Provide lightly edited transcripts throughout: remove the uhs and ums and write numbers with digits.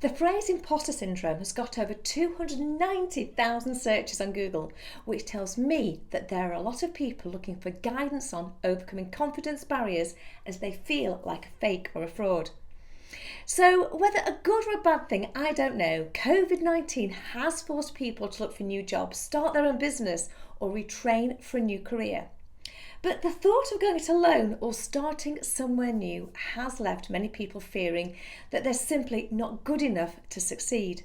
The phrase imposter syndrome has got over 290,000 searches on Google, which tells me that there are a lot of people looking for guidance on overcoming confidence barriers as they feel like a fake or a fraud. So, whether a good or a bad thing, I don't know, COVID-19 has forced people to look for new jobs, start their own business, or retrain for a new career. But the thought of going it alone or starting somewhere new has left many people fearing that they're simply not good enough to succeed.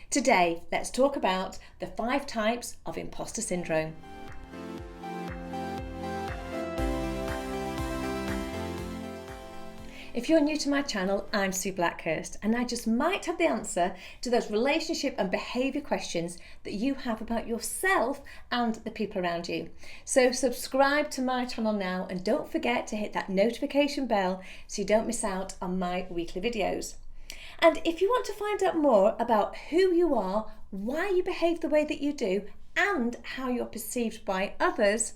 Today, let's talk about the 5 types of imposter syndrome. If you're new to my channel, I'm Sue Blackhurst, and I just might have the answer to those relationship and behaviour questions that you have about yourself and the people around you. So subscribe to my channel now and don't forget to hit that notification bell so you don't miss out on my weekly videos. And if you want to find out more about who you are, why you behave the way that you do, and how you're perceived by others,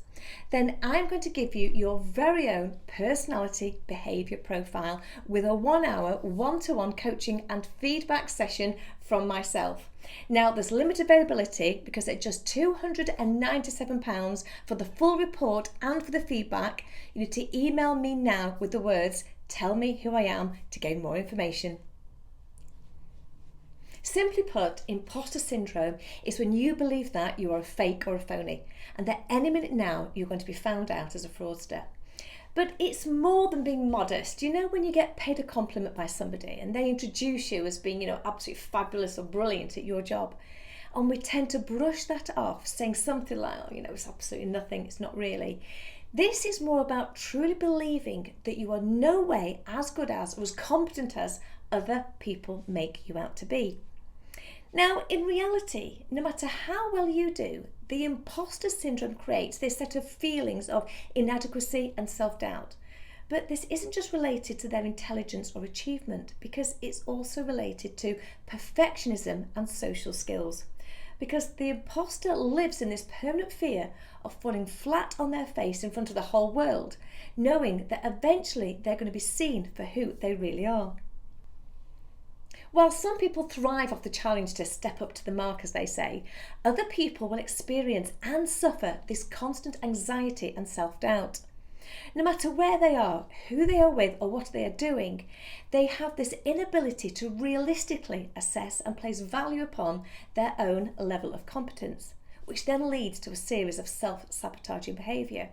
then I'm going to give you your very own personality behaviour profile with a 1-hour one-to-one coaching and feedback session from myself. Now, there's limited availability because at just £297 for the full report and for the feedback, you need to email me now with the words, "Tell me who I am," to gain more information. Simply put, imposter syndrome is when you believe that you are a fake or a phony and that any minute now you're going to be found out as a fraudster. But it's more than being modest. You know, when you get paid a compliment by somebody and they introduce you as being, absolutely fabulous or brilliant at your job, and we tend to brush that off, saying something like, it's absolutely nothing, it's not really. This is more about truly believing that you are no way as good as or as competent as other people make you out to be. Now, in reality, no matter how well you do, the imposter syndrome creates this set of feelings of inadequacy and self-doubt. But this isn't just related to their intelligence or achievement, because it's also related to perfectionism and social skills. Because the imposter lives in this permanent fear of falling flat on their face in front of the whole world, knowing that eventually they're going to be seen for who they really are. While some people thrive off the challenge to step up to the mark, as they say, other people will experience and suffer this constant anxiety and self-doubt. No matter where they are, who they are with, or what they are doing, they have this inability to realistically assess and place value upon their own level of competence, which then leads to a series of self-sabotaging behaviour.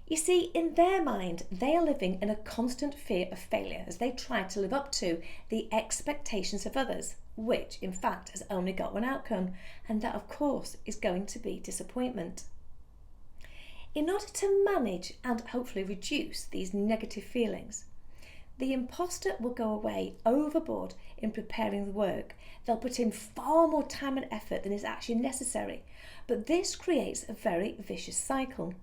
You see, in their mind, they are living in a constant fear of failure as they try to live up to the expectations of others, which in fact has only got one outcome, and that of course is going to be disappointment. In order to manage and hopefully reduce these negative feelings, the imposter will go away overboard in preparing the work. They'll put in far more time and effort than is actually necessary, but this creates a very vicious cycle.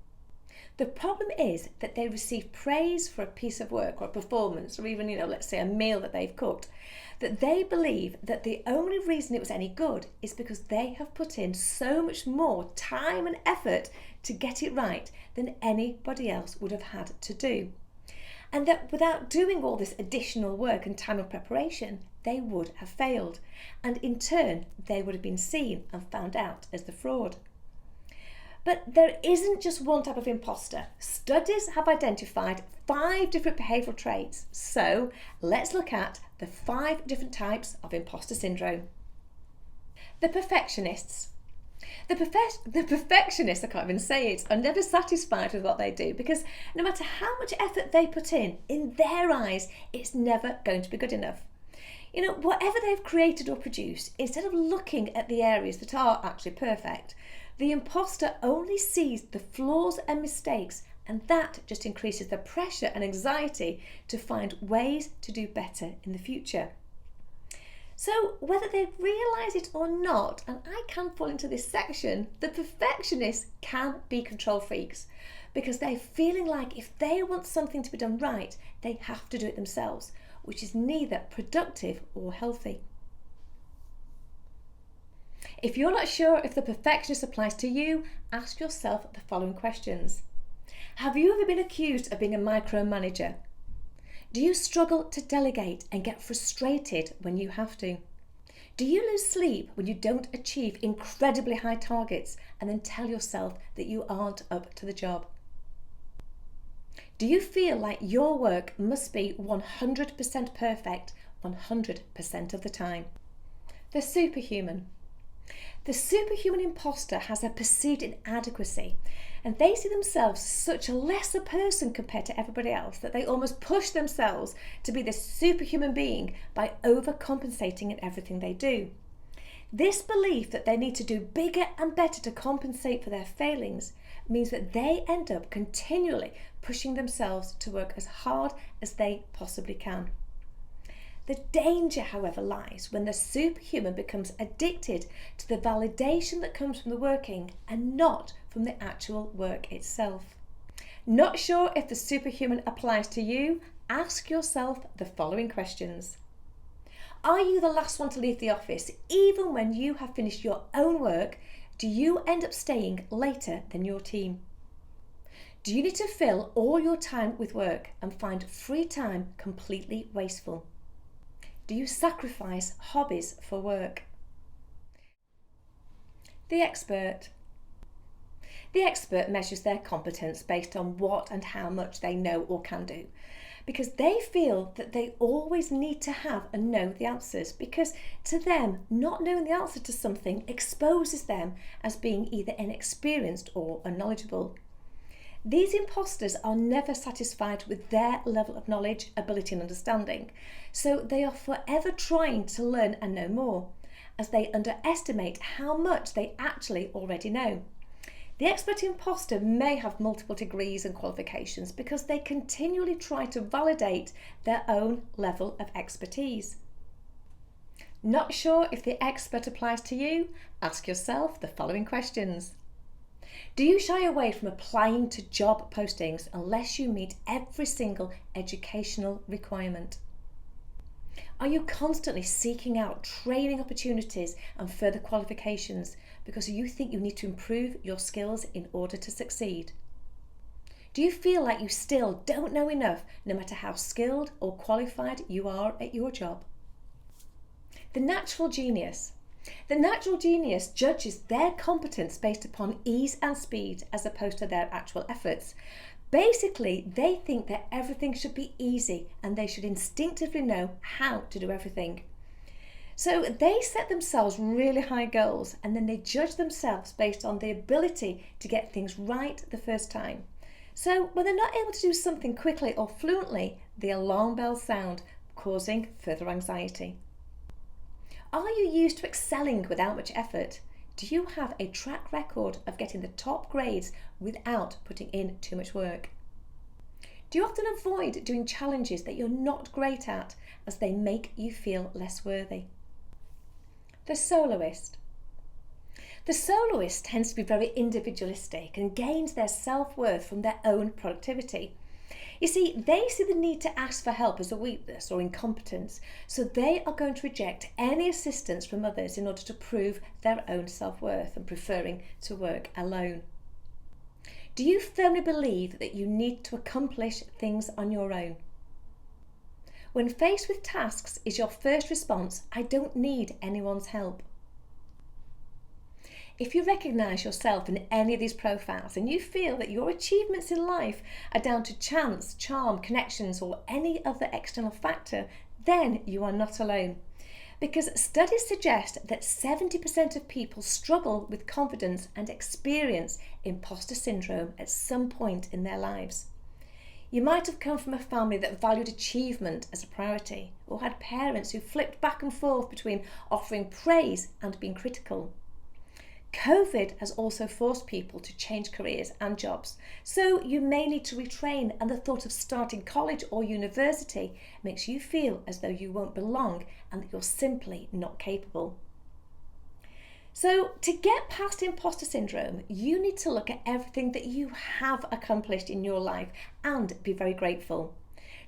The problem is that they receive praise for a piece of work or a performance or even, let's say a meal that they've cooked, that they believe that the only reason it was any good is because they have put in so much more time and effort to get it right than anybody else would have had to do. And that without doing all this additional work and time of preparation, they would have failed. And in turn, they would have been seen and found out as the fraud. But there isn't just one type of imposter. Studies have identified 5 different behavioural traits. So let's look at the 5 different types of imposter syndrome. The perfectionists. The perfectionists, I can't even say it, are never satisfied with what they do because no matter how much effort they put in their eyes, it's never going to be good enough. Whatever they've created or produced, instead of looking at the areas that are actually perfect, the imposter only sees the flaws and mistakes, and that just increases the pressure and anxiety to find ways to do better in the future. So whether they realise it or not, and I can fall into this section, the perfectionists can be control freaks because they're feeling like if they want something to be done right, they have to do it themselves, which is neither productive or healthy. If you're not sure if the perfectionist applies to you, ask yourself the following questions. Have you ever been accused of being a micromanager? Do you struggle to delegate and get frustrated when you have to? Do you lose sleep when you don't achieve incredibly high targets and then tell yourself that you aren't up to the job? Do you feel like your work must be 100% perfect 100% of the time? The superhuman. The superhuman imposter has a perceived inadequacy, and they see themselves as such a lesser person compared to everybody else that they almost push themselves to be this superhuman being by overcompensating in everything they do. This belief that they need to do bigger and better to compensate for their failings means that they end up continually pushing themselves to work as hard as they possibly can. The danger, however, lies when the superhuman becomes addicted to the validation that comes from the working and not from the actual work itself. Not sure if the superhuman applies to you? Ask yourself the following questions. Are you the last one to leave the office? Even when you have finished your own work, do you end up staying later than your team? Do you need to fill all your time with work and find free time completely wasteful? Do you sacrifice hobbies for work? The expert. The expert measures their competence based on what and how much they know or can do, because they feel that they always need to have and know the answers, because to them, not knowing the answer to something exposes them as being either inexperienced or unknowledgeable. These imposters are never satisfied with their level of knowledge, ability and understanding, so they are forever trying to learn and know more, as they underestimate how much they actually already know. The expert imposter may have multiple degrees and qualifications because they continually try to validate their own level of expertise. Not sure if the expert applies to you? Ask yourself the following questions. Do you shy away from applying to job postings unless you meet every single educational requirement? Are you constantly seeking out training opportunities and further qualifications because you think you need to improve your skills in order to succeed? Do you feel like you still don't know enough no matter how skilled or qualified you are at your job? The natural genius. The natural genius judges their competence based upon ease and speed as opposed to their actual efforts. Basically, they think that everything should be easy and they should instinctively know how to do everything. So they set themselves really high goals and then they judge themselves based on the ability to get things right the first time. So when they're not able to do something quickly or fluently, the alarm bells sound, causing further anxiety. Are you used to excelling without much effort? Do you have a track record of getting the top grades without putting in too much work? Do you often avoid doing challenges that you're not great at as they make you feel less worthy? The soloist. The soloist tends to be very individualistic and gains their self-worth from their own productivity. You see, they see the need to ask for help as a weakness or incompetence, so they are going to reject any assistance from others in order to prove their own self-worth and preferring to work alone. Do you firmly believe that you need to accomplish things on your own? When faced with tasks, is your first response, I don't need anyone's help? If you recognise yourself in any of these profiles and you feel that your achievements in life are down to chance, charm, connections or any other external factor, then you are not alone. Because studies suggest that 70% of people struggle with confidence and experience imposter syndrome at some point in their lives. You might have come from a family that valued achievement as a priority, or had parents who flipped back and forth between offering praise and being critical. COVID has also forced people to change careers and jobs, so you may need to retrain, and the thought of starting college or university makes you feel as though you won't belong and that you're simply not capable. So to get past imposter syndrome, you need to look at everything that you have accomplished in your life and be very grateful.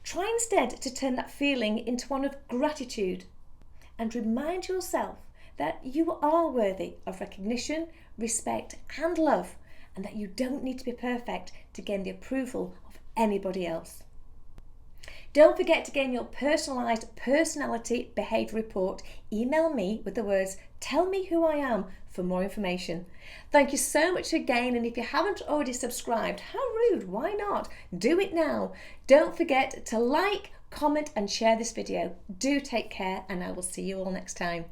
Try instead to turn that feeling into one of gratitude and remind yourself that you are worthy of recognition, respect and love, and that you don't need to be perfect to gain the approval of anybody else. Don't forget to gain your personalised personality behaviour report. Email me with the words, "Tell me who I am," for more information. Thank you so much again, and if you haven't already subscribed, how rude, why not? Do it now. Don't forget to like, comment and share this video. Do take care, and I will see you all next time.